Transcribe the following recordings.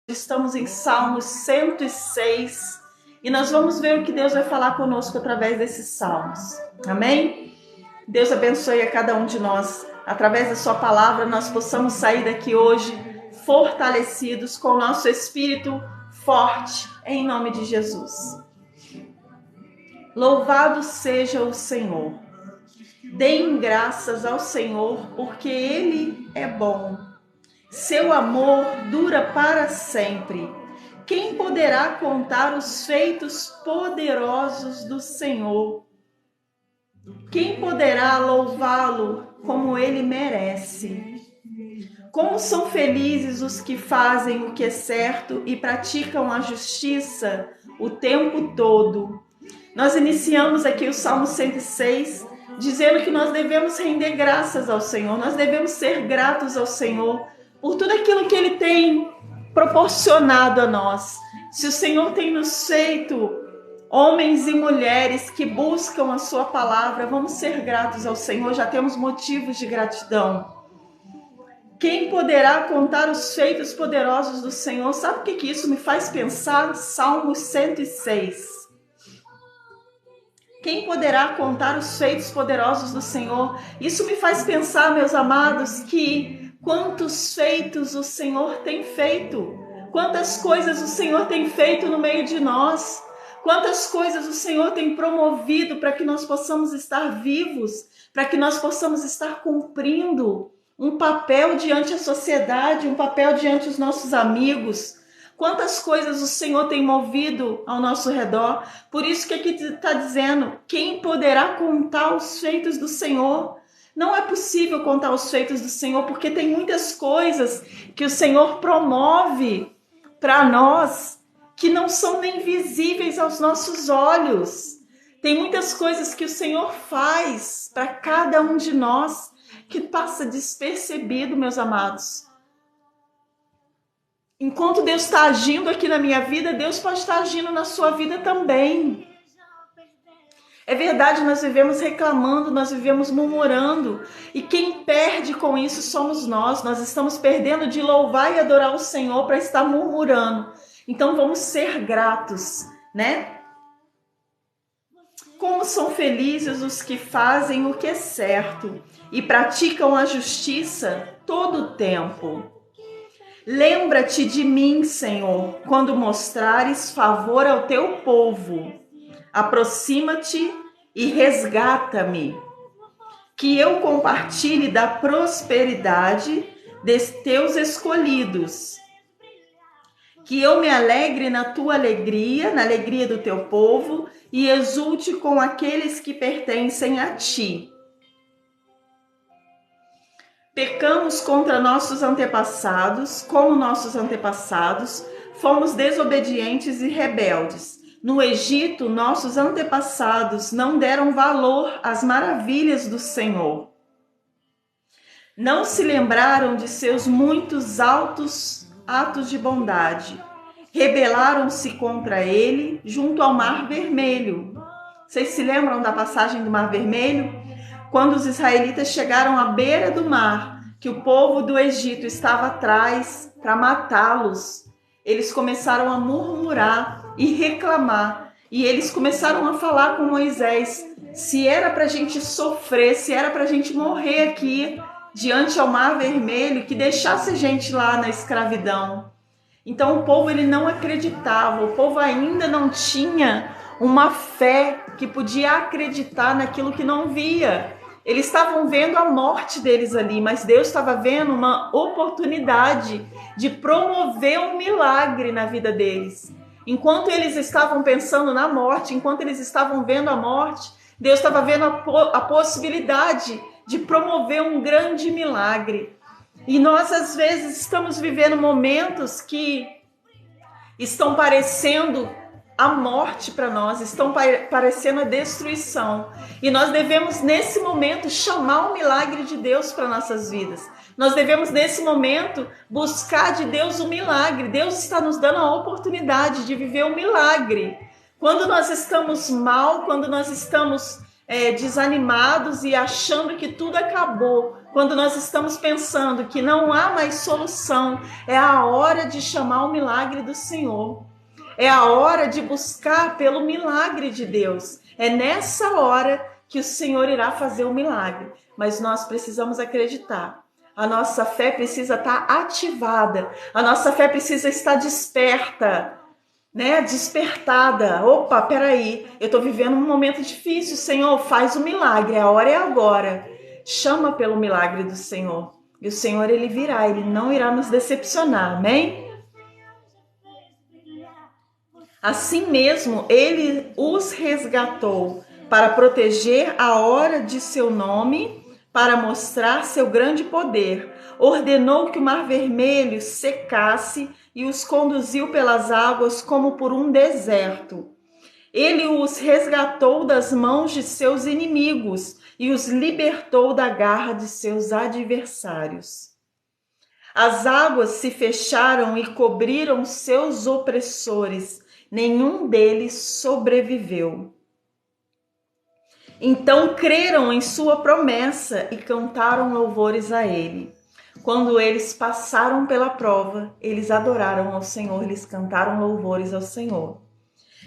Estamos em Salmos 106 e nós vamos ver o que Deus vai falar conosco através desses salmos. Amém? Deus abençoe a cada um de nós. Através da sua palavra nós possamos sair daqui hoje fortalecidos, com o nosso espírito forte, em nome de Jesus. Louvado seja o Senhor. Deem graças ao Senhor, porque Ele é bom. Seu amor dura para sempre. Quem poderá contar os feitos poderosos do Senhor? Quem poderá louvá-lo como ele merece? Como são felizes os que fazem o que é certo e praticam a justiça o tempo todo. Nós iniciamos aqui o Salmo 106, dizendo que nós devemos render graças ao Senhor, nós devemos ser gratos ao Senhor por tudo aquilo que Ele tem proporcionado a nós. Se o Senhor tem nos feito homens e mulheres que buscam a sua palavra, vamos ser gratos ao Senhor, já temos motivos de gratidão. Quem poderá contar os feitos poderosos do Senhor? Sabe o que isso me faz pensar? Salmo 106. Quem poderá contar os feitos poderosos do Senhor? Isso me faz pensar, meus amados, que quantos feitos o Senhor tem feito, quantas coisas o Senhor tem feito no meio de nós, quantas coisas o Senhor tem promovido para que nós possamos estar vivos, para que nós possamos estar cumprindo um papel diante da sociedade, um papel diante dos nossos amigos. Quantas coisas o Senhor tem movido ao nosso redor. Por isso que aqui está dizendo, quem poderá contar os feitos do Senhor? Não é possível contar os feitos do Senhor, porque tem muitas coisas que o Senhor promove para nós que não são nem visíveis aos nossos olhos. Tem muitas coisas que o Senhor faz para cada um de nós que passa despercebido, meus amados. Enquanto Deus está agindo aqui na minha vida, Deus pode estar agindo na sua vida também. É verdade, nós vivemos reclamando, nós vivemos murmurando. E quem perde com isso somos nós. Nós estamos perdendo de louvar e adorar o Senhor para estar murmurando. Então vamos ser gratos, né? Como são felizes os que fazem o que é certo e praticam a justiça todo o tempo. Lembra-te de mim, Senhor, quando mostrares favor ao teu povo. Aproxima-te e resgata-me, que eu compartilhe da prosperidade dos teus escolhidos, que eu me alegre na tua alegria, na alegria do teu povo, e exulte com aqueles que pertencem a ti. Pecamos contra nossos antepassados, como nossos antepassados, fomos desobedientes e rebeldes. No Egito, nossos antepassados não deram valor às maravilhas do Senhor. Não se lembraram de seus muitos altos atos de bondade. Rebelaram-se contra ele junto ao Mar Vermelho. Vocês se lembram da passagem do Mar Vermelho? Quando os israelitas chegaram à beira do mar, que o povo do Egito estava atrás para matá-los, eles começaram a murmurar e reclamar. E eles começaram a falar com Moisés, se era para a gente sofrer, se era para a gente morrer aqui, diante ao Mar Vermelho, que deixasse a gente lá na escravidão. Então o povo ele não acreditava, o povo ainda não tinha uma fé que podia acreditar naquilo que não via. Eles estavam vendo a morte deles ali, mas Deus estava vendo uma oportunidade de promover um milagre na vida deles. Enquanto eles estavam pensando na morte, enquanto eles estavam vendo a morte, Deus estava vendo a possibilidade de promover um grande milagre. E nós, às vezes, estamos vivendo momentos que estão parecendo a morte para nós, estão parecendo a destruição. E nós devemos, nesse momento, chamar o milagre de Deus para nossas vidas. Nós devemos, nesse momento, buscar de Deus o milagre. Deus está nos dando a oportunidade de viver o milagre. Quando nós estamos mal, quando nós estamos desanimados e achando que tudo acabou, quando nós estamos pensando que não há mais solução, é a hora de chamar o milagre do Senhor. É a hora de buscar pelo milagre de Deus. É nessa hora que o Senhor irá fazer o milagre. Mas nós precisamos acreditar. A nossa fé precisa estar ativada. A nossa fé precisa estar desperta, né? Despertada. Opa, peraí, eu estou vivendo um momento difícil. Senhor, faz o milagre. A hora é agora. Chama pelo milagre do Senhor. E o Senhor, Ele virá. Ele não irá nos decepcionar. Amém? Assim mesmo, Ele os resgatou para proteger a hora de seu nome, para mostrar seu grande poder. Ordenou que o Mar Vermelho secasse e os conduziu pelas águas como por um deserto. Ele os resgatou das mãos de seus inimigos e os libertou da garra de seus adversários. As águas se fecharam e cobriram seus opressores. Nenhum deles sobreviveu. Então creram em sua promessa e cantaram louvores a ele. Quando eles passaram pela prova, eles adoraram ao Senhor, eles cantaram louvores ao Senhor.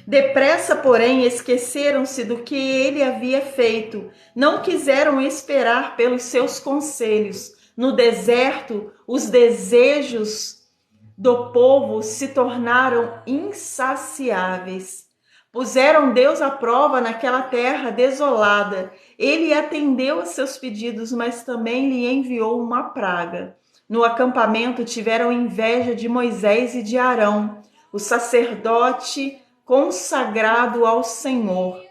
Depressa, porém, esqueceram-se do que ele havia feito, não quiseram esperar pelos seus conselhos. No deserto, os desejos do povo se tornaram insaciáveis. Puseram Deus à prova naquela terra desolada. Ele atendeu a seus pedidos, mas também lhe enviou uma praga. No acampamento tiveram inveja de Moisés e de Arão, o sacerdote consagrado ao Senhor.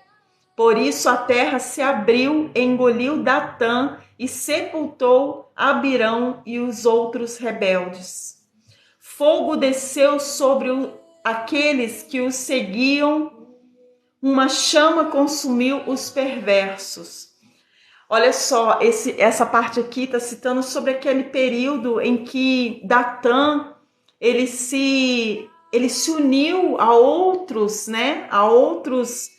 Por isso a terra se abriu, engoliu Datã e sepultou Abirão e os outros rebeldes. Fogo desceu sobre aqueles que os seguiam, uma chama consumiu os perversos. Olha só, essa parte aqui está citando sobre aquele período em que Datã ele se uniu a outros, né? A outros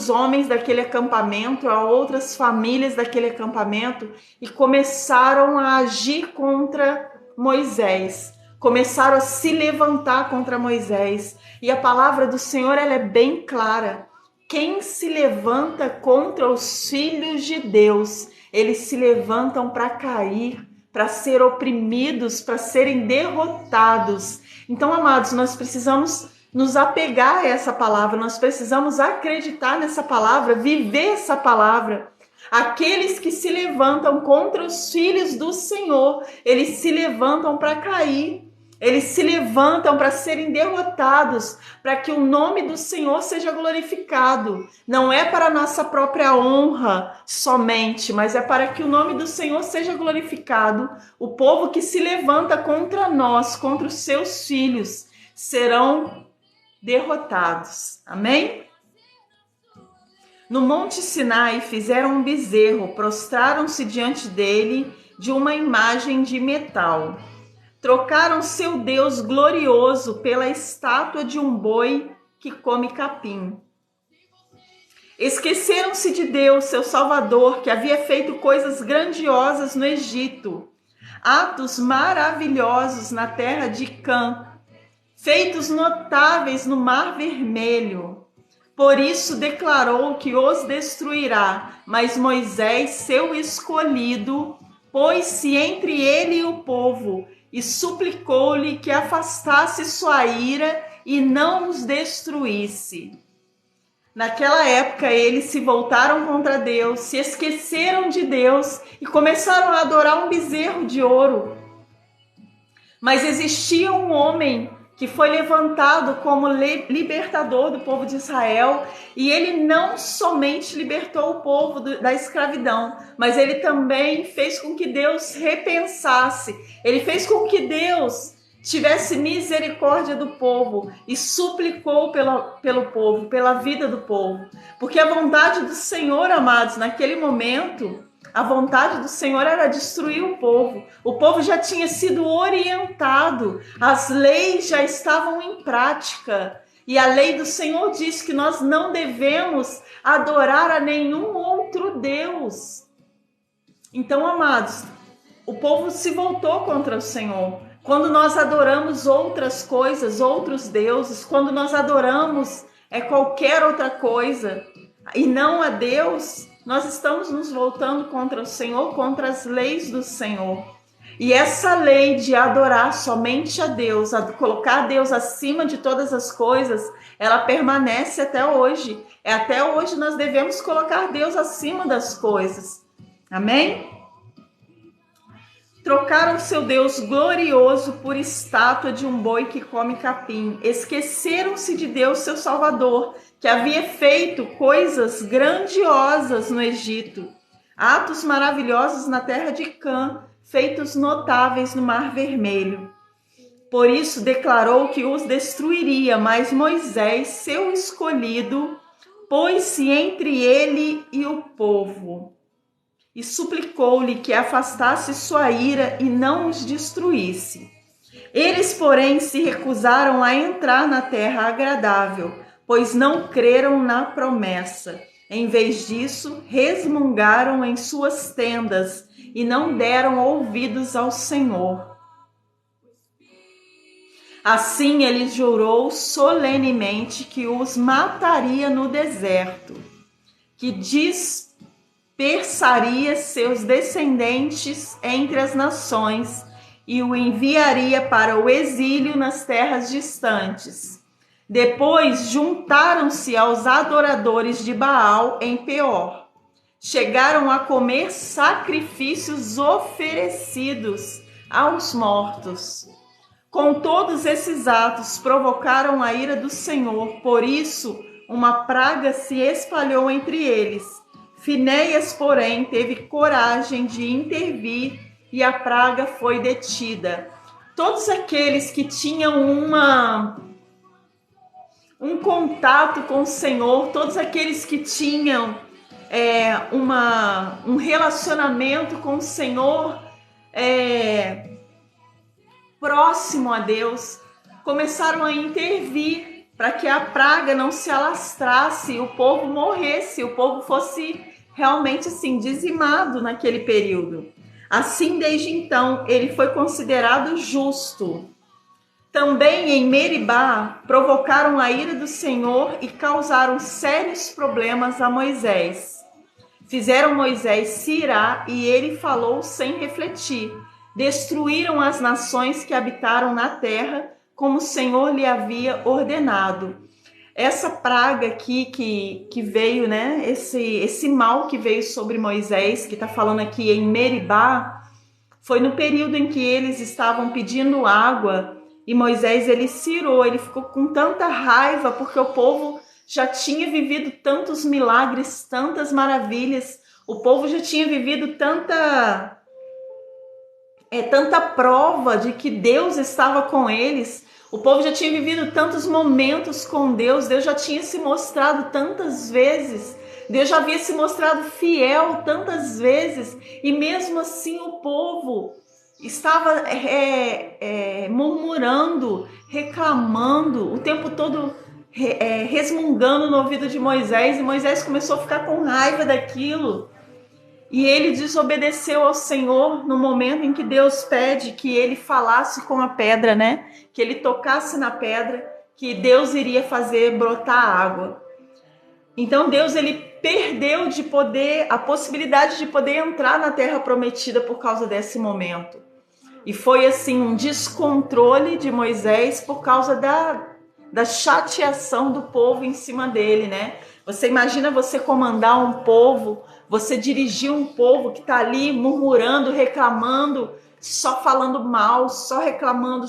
homens daquele acampamento, a outras famílias daquele acampamento e começaram a agir contra Moisés. Começaram a se levantar contra Moisés. E a palavra do Senhor ela é bem clara. Quem se levanta contra os filhos de Deus, eles se levantam para cair, para ser oprimidos, para serem derrotados. Então, amados, nós precisamos nos apegar a essa palavra, nós precisamos acreditar nessa palavra, viver essa palavra. Aqueles que se levantam contra os filhos do Senhor, eles se levantam para cair. Eles se levantam para serem derrotados, para que o nome do Senhor seja glorificado. Não é para a nossa própria honra somente, mas é para que o nome do Senhor seja glorificado. O povo que se levanta contra nós, contra os seus filhos, serão derrotados. Amém? No Monte Sinai fizeram um bezerro, prostraram-se diante dele de uma imagem de metal. Trocaram seu Deus glorioso pela estátua de um boi que come capim. Esqueceram-se de Deus, seu Salvador, que havia feito coisas grandiosas no Egito, atos maravilhosos na terra de Cã, feitos notáveis no Mar Vermelho. Por isso declarou que os destruirá, mas Moisés, seu escolhido, pôs-se entre ele e o povo, e suplicou-lhe que afastasse sua ira e não os destruísse. Naquela época, eles se voltaram contra Deus, se esqueceram de Deus e começaram a adorar um bezerro de ouro. Mas existia um homem que foi levantado como libertador do povo de Israel, e ele não somente libertou o povo da escravidão, mas ele também fez com que Deus repensasse, ele fez com que Deus tivesse misericórdia do povo e suplicou pelo povo, pela vida do povo, porque a vontade do Senhor, amados, naquele momento, a vontade do Senhor era destruir o povo. O povo já tinha sido orientado, as leis já estavam em prática. E a lei do Senhor diz que nós não devemos adorar a nenhum outro Deus. Então, amados, o povo se voltou contra o Senhor. Quando nós adoramos outras coisas, outros deuses, quando nós adoramos qualquer outra coisa e não a Deus, nós estamos nos voltando contra o Senhor, contra as leis do Senhor. E essa lei de adorar somente a Deus, colocar Deus acima de todas as coisas, ela permanece até hoje. Até hoje nós devemos colocar Deus acima das coisas. Amém? Trocaram seu Deus glorioso por estátua de um boi que come capim. Esqueceram-se de Deus, seu Salvador, que havia feito coisas grandiosas no Egito, atos maravilhosos na terra de Cã, feitos notáveis no Mar Vermelho. Por isso declarou que os destruiria, mas Moisés, seu escolhido, pôs-se entre ele e o povo e suplicou-lhe que afastasse sua ira e não os destruísse. Eles, porém, se recusaram a entrar na terra agradável, pois não creram na promessa. Em vez disso, resmungaram em suas tendas e não deram ouvidos ao Senhor. Assim ele jurou solenemente que os mataria no deserto, que dispersaria seus descendentes entre as nações e o enviaria para o exílio nas terras distantes. Depois juntaram-se aos adoradores de Baal em Peor. Chegaram a comer sacrifícios oferecidos aos mortos. Com todos esses atos provocaram a ira do Senhor, por isso uma praga se espalhou entre eles. Finéias, porém, teve coragem de intervir e a praga foi detida. Todos aqueles que tinham um contato com o Senhor, todos aqueles que tinham um relacionamento com o Senhor próximo a Deus, começaram a intervir para que a praga não se alastrasse e o povo morresse, o povo fosse realmente assim dizimado naquele período. Assim, desde então, ele foi considerado justo. Também em Meribá provocaram a ira do Senhor e causaram sérios problemas a Moisés. Fizeram Moisés se irar e ele falou sem refletir. Destruíram as nações que habitaram na terra, como o Senhor lhe havia ordenado. Essa praga aqui que veio, né? Esse mal que veio sobre Moisés, que está falando aqui em Meribá, foi no período em que eles estavam pedindo água e Moisés ele se irou, ele ficou com tanta raiva porque o povo já tinha vivido tantos milagres, tantas maravilhas, o povo já tinha vivido tanta prova de que Deus estava com eles. O povo já tinha vivido tantos momentos com Deus, Deus já tinha se mostrado tantas vezes, Deus já havia se mostrado fiel tantas vezes, e mesmo assim o povo estava murmurando, reclamando, o tempo todo resmungando no ouvido de Moisés, e Moisés começou a ficar com raiva daquilo. E ele desobedeceu ao Senhor no momento em que Deus pede que ele falasse com a pedra, né? Que ele tocasse na pedra, que Deus iria fazer brotar água. Então Deus ele perdeu a possibilidade de poder entrar na terra prometida por causa desse momento. E foi assim um descontrole de Moisés por causa da chateação do povo em cima dele, né? Você imagina você comandar um povo, você dirigir um povo que está ali murmurando, reclamando, só falando mal, só reclamando.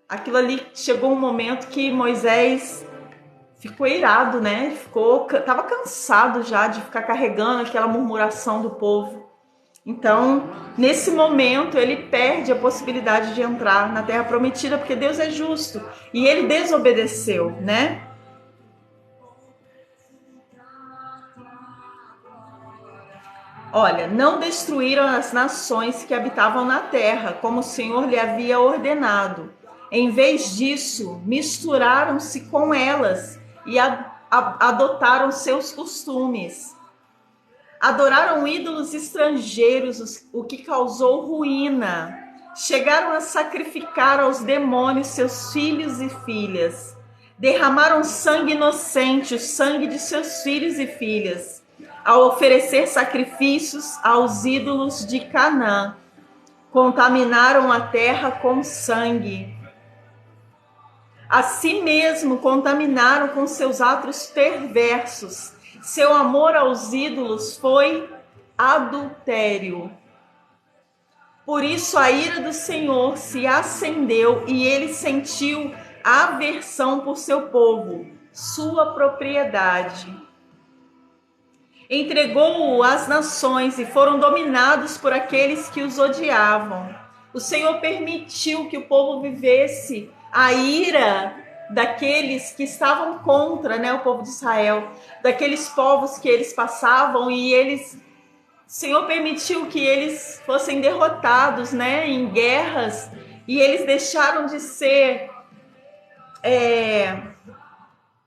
Aquilo ali chegou um momento que Moisés ficou irado, né? Estava cansado já de ficar carregando aquela murmuração do povo. Então, nesse momento, ele perde a possibilidade de entrar na terra prometida, porque Deus é justo. E ele desobedeceu, né? Olha, não destruíram as nações que habitavam na terra, como o Senhor lhe havia ordenado. Em vez disso, misturaram-se com elas e adotaram seus costumes. Adoraram ídolos estrangeiros, o que causou ruína. Chegaram a sacrificar aos demônios seus filhos e filhas. Derramaram sangue inocente, o sangue de seus filhos e filhas, ao oferecer sacrifícios aos ídolos de Canaã. Contaminaram a terra com sangue. A si mesmo contaminaram com seus atos perversos. Seu amor aos ídolos foi adultério. Por isso a ira do Senhor se acendeu e ele sentiu aversão por seu povo, sua propriedade. Entregou-o às nações e foram dominados por aqueles que os odiavam. O Senhor permitiu que o povo vivesse a ira daqueles que estavam contra, o povo de Israel, daqueles povos que eles passavam e o Senhor permitiu que eles fossem derrotados, em guerras, e eles deixaram de ser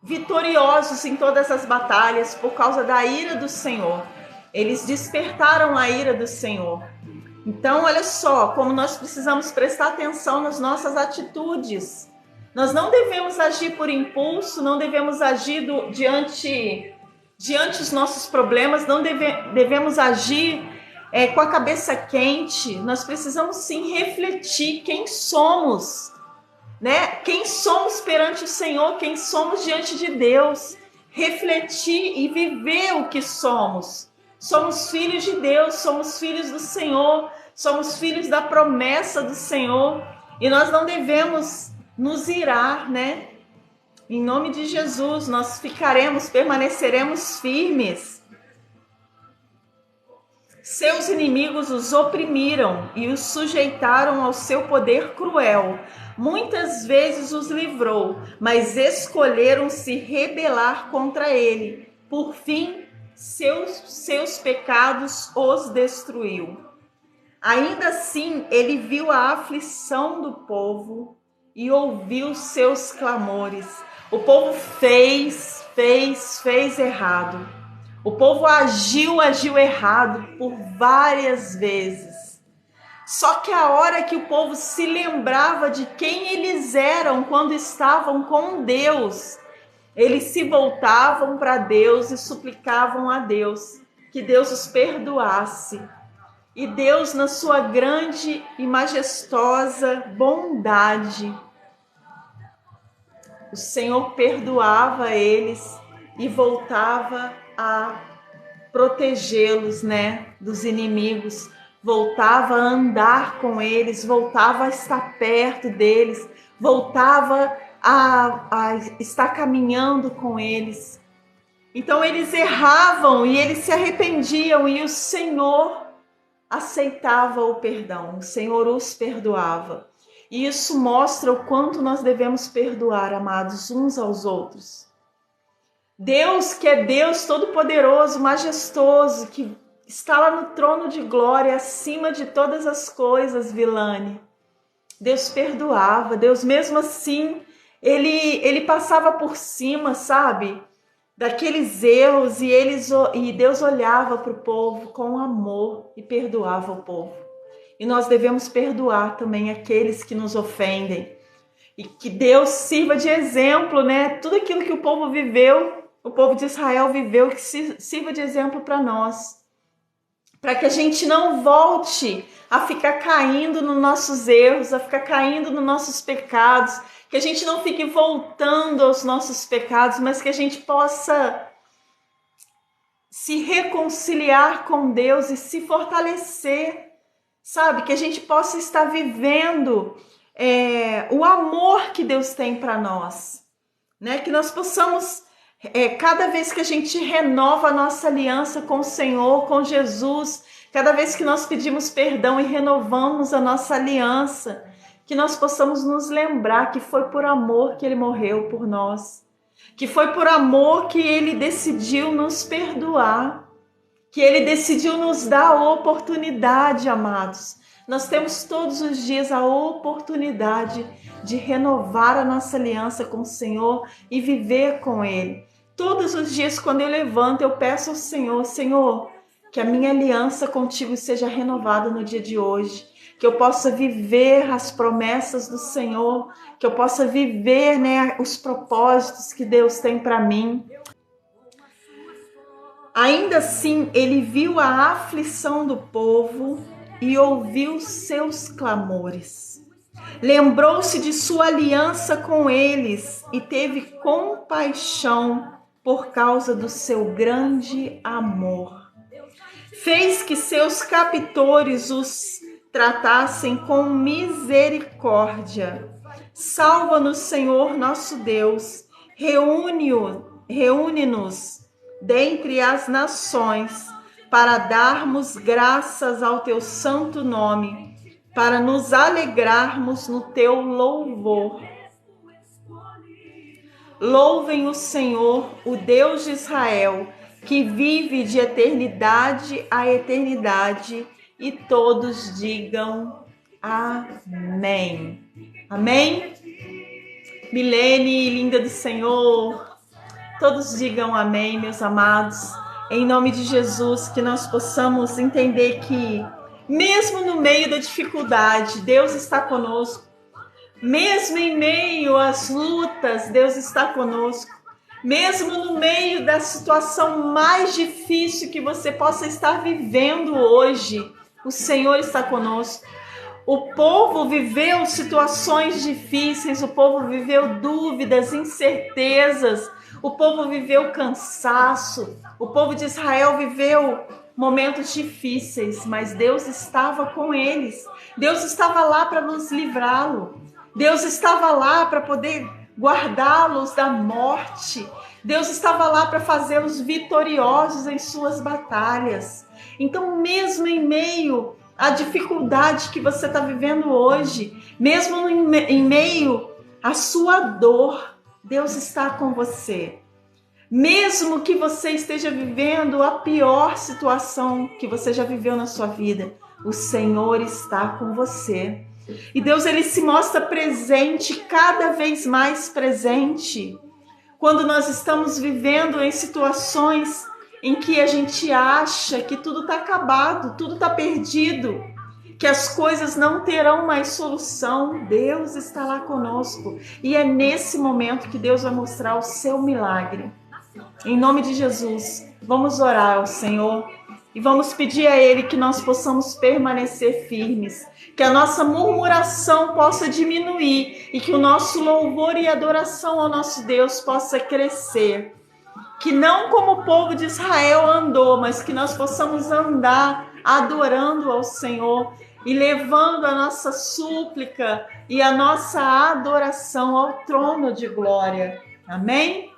vitoriosos em todas as batalhas por causa da ira do Senhor. Eles despertaram a ira do Senhor. Então, olha só como nós precisamos prestar atenção nas nossas atitudes. Nós não devemos agir por impulso, não devemos agir diante dos nossos problemas, não devemos agir com a cabeça quente. Nós precisamos sim refletir quem somos, quem somos perante o Senhor, quem somos diante de Deus. Refletir e viver o que somos. Somos filhos de Deus, somos filhos do Senhor, somos filhos da promessa do Senhor, e nós não devemos nos irar, Em nome de Jesus, nós permaneceremos firmes. Seus inimigos os oprimiram e os sujeitaram ao seu poder cruel. Muitas vezes os livrou, mas escolheram se rebelar contra ele. Por fim, seus pecados os destruiu. Ainda assim, ele viu a aflição do povo e ouviu seus clamores. O povo fez errado. O povo agiu errado por várias vezes. Só que a hora que o povo se lembrava de quem eles eram quando estavam com Deus, eles se voltavam para Deus e suplicavam a Deus que Deus os perdoasse. E Deus, na sua grande e majestosa bondade, o Senhor perdoava eles e voltava a protegê-los, dos inimigos, voltava a andar com eles, voltava a estar perto deles, voltava a estar caminhando com eles. Então eles erravam e eles se arrependiam e o Senhor aceitava o perdão, o Senhor os perdoava. E isso mostra o quanto nós devemos perdoar, amados, uns aos outros. Deus, que é Deus todo-poderoso, majestoso, que está lá no trono de glória, acima de todas as coisas, Vilane. Deus perdoava, Deus mesmo assim, ele passava por cima, sabe? Daqueles erros e Deus olhava para o povo com amor e perdoava o povo. E nós devemos perdoar também aqueles que nos ofendem. E que Deus sirva de exemplo, Tudo aquilo que o povo viveu, o povo de Israel viveu, que sirva de exemplo para nós. Para que a gente não volte a ficar caindo nos nossos erros, a ficar caindo nos nossos pecados, que a gente não fique voltando aos nossos pecados, mas que a gente possa se reconciliar com Deus e se fortalecer, sabe? Que a gente possa estar vivendo o amor que Deus tem para nós, Que nós possamos, cada vez que a gente renova a nossa aliança com o Senhor, com Jesus, cada vez que nós pedimos perdão e renovamos a nossa aliança, que nós possamos nos lembrar que foi por amor que Ele morreu por nós, que foi por amor que Ele decidiu nos perdoar, que Ele decidiu nos dar a oportunidade, amados. Nós temos todos os dias a oportunidade de renovar a nossa aliança com o Senhor e viver com Ele. Todos os dias, quando eu levanto, eu peço ao Senhor, Senhor, Que a minha aliança contigo seja renovada no dia de hoje. Que eu possa viver as promessas do Senhor. Que eu possa viver, né, os propósitos que Deus tem para mim. Ainda assim, ele viu a aflição do povo e ouviu seus clamores. Lembrou-se de sua aliança com eles e teve compaixão por causa do seu grande amor. Fez que seus captores os tratassem com misericórdia. Salva-nos, Senhor nosso Deus, reúne-nos dentre as nações, para darmos graças ao teu santo nome, para nos alegrarmos no teu louvor. Louvem o Senhor, o Deus de Israel, que vive de eternidade a eternidade, e todos digam amém. Amém? Milene, linda do Senhor, todos digam amém, meus amados. Em nome de Jesus, que nós possamos entender que, mesmo no meio da dificuldade, Deus está conosco. Mesmo em meio às lutas, Deus está conosco. Mesmo no meio da situação mais difícil que você possa estar vivendo hoje, o Senhor está conosco. O povo viveu situações difíceis, o povo viveu dúvidas, incertezas, o povo viveu cansaço, o povo de Israel viveu momentos difíceis, mas Deus estava com eles. Deus estava lá para nos livrá-lo. Deus estava lá para poder guardá-los da morte. Deus estava lá para fazê-los vitoriosos em suas batalhas. Então, mesmo em meio à dificuldade que você está vivendo hoje, mesmo em meio à sua dor, Deus está com você. Mesmo que você esteja vivendo a pior situação que você já viveu na sua vida, o Senhor está com você. E Deus, ele se mostra presente, cada vez mais presente, quando nós estamos vivendo em situações em que a gente acha que tudo está acabado, tudo está perdido, que as coisas não terão mais solução. Deus está lá conosco. E é nesse momento que Deus vai mostrar o seu milagre. Em nome de Jesus, vamos orar ao Senhor e vamos pedir a Ele que nós possamos permanecer firmes, que a nossa murmuração possa diminuir e que o nosso louvor e adoração ao nosso Deus possa crescer. Que não como o povo de Israel andou, mas que nós possamos andar adorando ao Senhor e levando a nossa súplica e a nossa adoração ao trono de glória. Amém?